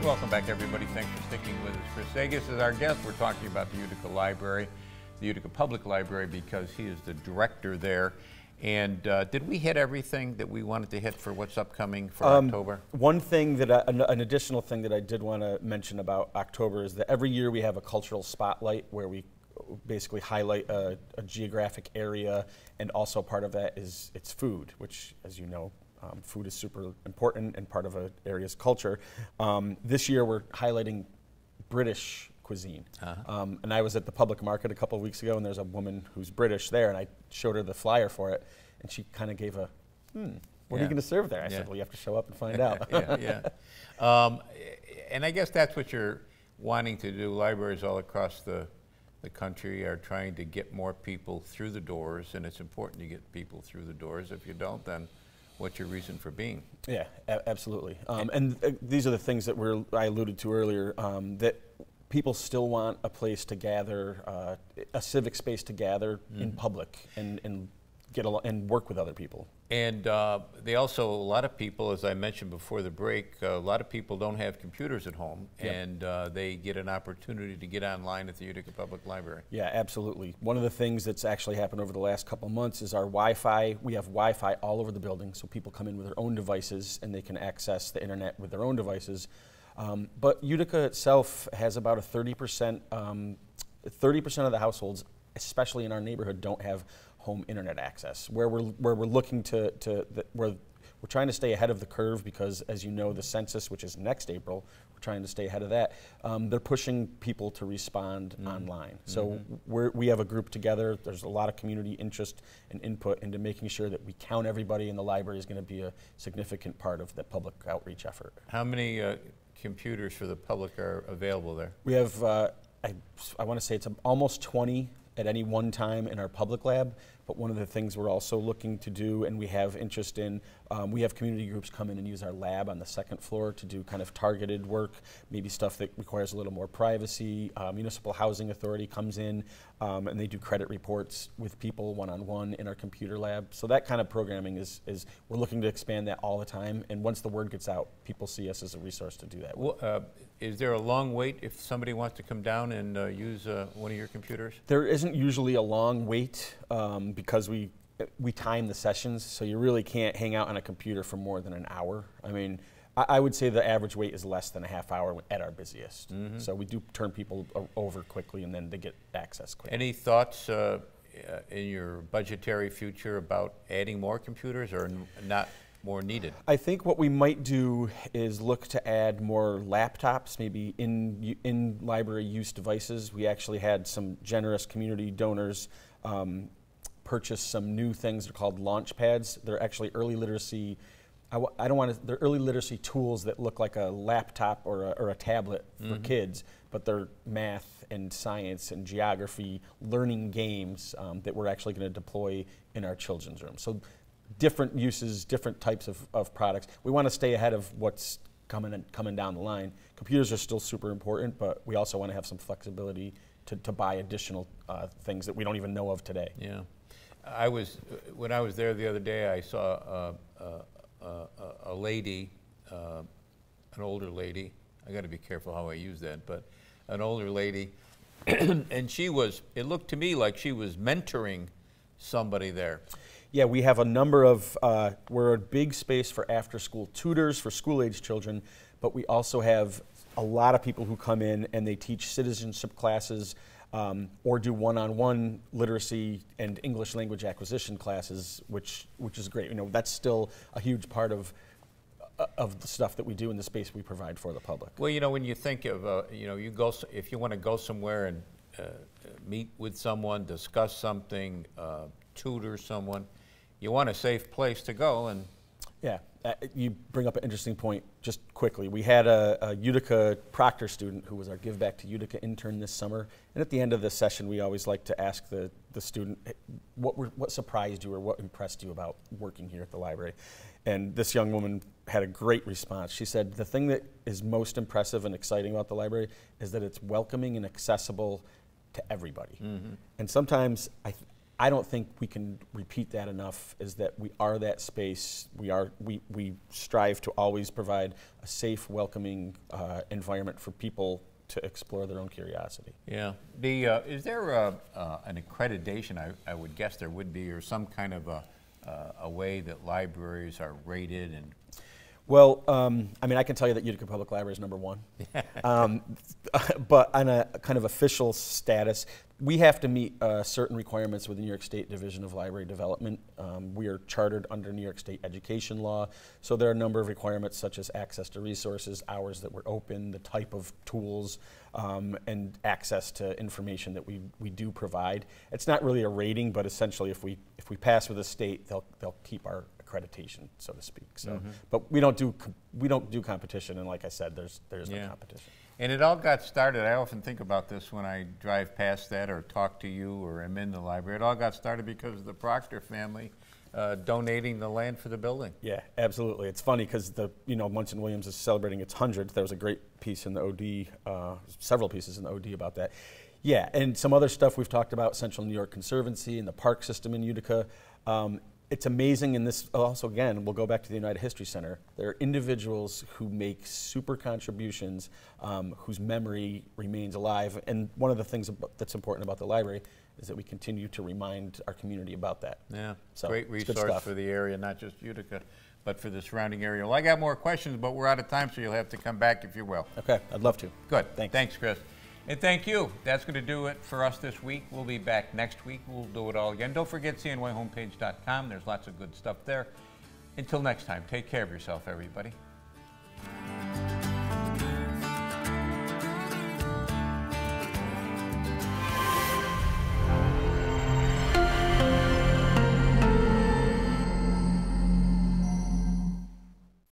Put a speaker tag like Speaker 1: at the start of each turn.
Speaker 1: Welcome back, everybody. Thanks for sticking with us. Chris Sagas is our guest. We're talking about the Utica Library, the Utica Public Library, because he is the director there. And did we hit everything that we wanted to hit for what's upcoming for October?
Speaker 2: One thing that an additional thing that I did want to mention about October is that every year we have a cultural spotlight where we basically highlight a geographic area, and also part of that is it's food, which, as you know, food is super important and part of an area's culture. This year we're highlighting British cuisine. And I was at the public market a couple of weeks ago, and there's a woman who's British there, and I showed her the flyer for it, and she kind of gave a, what are you going to serve there? I said, well, you have to show up and find out.
Speaker 1: And I guess that's what you're wanting to do. Libraries all across the country are trying to get more people through the doors, and it's important to get people through the doors. If you don't, then what's your reason for being? Yeah,
Speaker 2: absolutely. And these are the things that I alluded to earlier, that people still want a place to gather, a civic space to gather in public and work with other people. And
Speaker 1: they also, a lot of people, as I mentioned before the break, a lot of people don't have computers at home, and they get an opportunity to get online at the Utica Public Library.
Speaker 2: Yeah, absolutely. One of the things that's actually happened over the last couple months is our Wi-Fi. We have Wi-Fi all over the building, so people come in with their own devices and they can access the internet with their own devices. But Utica itself has about a 30% of the households, especially in our neighborhood, don't have home internet access. Where we're looking we're trying to stay ahead of the curve, because, as you know, the census, which is next April, we're trying to stay ahead of that. They're pushing people to respond online. So we have a group together. There's a lot of community interest and input into making sure that we count everybody, and the library is going to be a significant part of the public outreach effort.
Speaker 1: How many computers for the public are available there?
Speaker 2: We have, I want to say it's almost 20 at any one time in our public lab. But one of the things we're also looking to do, and we have interest in, we have community groups come in and use our lab on the second floor to do kind of targeted work, maybe stuff that requires a little more privacy. Municipal Housing Authority comes in and they do credit reports with people one-on-one in our computer lab. So that kind of programming is we're looking to expand that all the time. And once the word gets out, people see us as a resource to do that.
Speaker 1: Well, is there a long wait if somebody wants to come down and use one of your computers?
Speaker 2: There isn't usually a long wait because we time the sessions, so you really can't hang out on a computer for more than an hour. I mean, I would say the average wait is less than a half hour at our busiest. So we do turn people over quickly, and then they get access quickly.
Speaker 1: Any thoughts in your budgetary future about adding more computers, or not more needed?
Speaker 2: I think what we might do is look to add more laptops, maybe in library use devices. We actually had some generous community donors purchase some new things. They're called launch pads. They're actually early literacy. They're early literacy tools that look like a laptop or a tablet for kids, but they're math and science and geography learning games that we're actually going to deploy in our children's room. So different uses, different types of products. We want to stay ahead of what's coming down the line. Computers are still super important, but we also want to have some flexibility to buy additional things that we don't even know of today.
Speaker 1: Yeah, when I was there the other day, I saw a lady, an older lady. I got to be careful how I use that, but an older lady, and it looked to me like she was mentoring somebody there.
Speaker 2: Yeah, we have a number of, we're a big space for after-school tutors for school-age children, but we also have a lot of people who come in and they teach citizenship classes or do one-on-one literacy and English language acquisition classes, which is great. You know, that's still a huge part of the stuff that we do in the space we provide for the public.
Speaker 1: Well, you know, when you think of, if you want to go somewhere and meet with someone, discuss something, tutor someone, you want a safe place to go. And
Speaker 2: yeah, you bring up an interesting point. Just quickly, we had a Utica Proctor student who was our Give Back to Utica intern this summer, and at the end of the session we always like to ask the student what surprised you or what impressed you about working here at the library. And this young woman had a great response. She said, the thing that is most impressive and exciting about the library is that it's welcoming and accessible to everybody. And sometimes I don't think we can repeat that enough, is that we are that space. We strive to always provide a safe, welcoming environment for people to explore their own curiosity.
Speaker 1: Yeah. Is there an accreditation? I would guess there would be, or some kind of a way that libraries are rated and.
Speaker 2: Well, I mean, I can tell you that Utica Public Library is #1. But on a kind of official status, we have to meet certain requirements with the New York State Division of Library Development. We are chartered under New York State education law, so there are a number of requirements such as access to resources, hours that we're open, the type of tools, and access to information that we do provide. It's not really a rating, but essentially if we pass with the state, they'll keep our accreditation, so to speak. So, but we don't do competition, and like I said, there's no competition.
Speaker 1: And it all got started. I often think about this when I drive past that or talk to you or am in the library. It all got started because of the Proctor family donating the land for the building.
Speaker 2: Yeah, absolutely. It's funny because Munson Williams is celebrating its 100th. There was a great piece in the OD, several pieces in the OD about that. Yeah, and some other stuff we've talked about, Central New York Conservancy and the park system in Utica. It's amazing, and this also, again, we'll go back to the United History Center. There are individuals who make super contributions whose memory remains alive. And one of the things that's important about the library is that we continue to remind our community about that.
Speaker 1: Yeah,
Speaker 2: so
Speaker 1: great resource for the area, not just Utica, but for the surrounding area. Well, I got more questions, but we're out of time, so you'll have to come back if you will.
Speaker 2: Okay, I'd love to.
Speaker 1: Good. Thanks, Chris. And thank you. That's going to do it for us this week. We'll be back next week. We'll do it all again. Don't forget cnyhomepage.com. There's lots of good stuff there. Until next time, take care of yourself, everybody.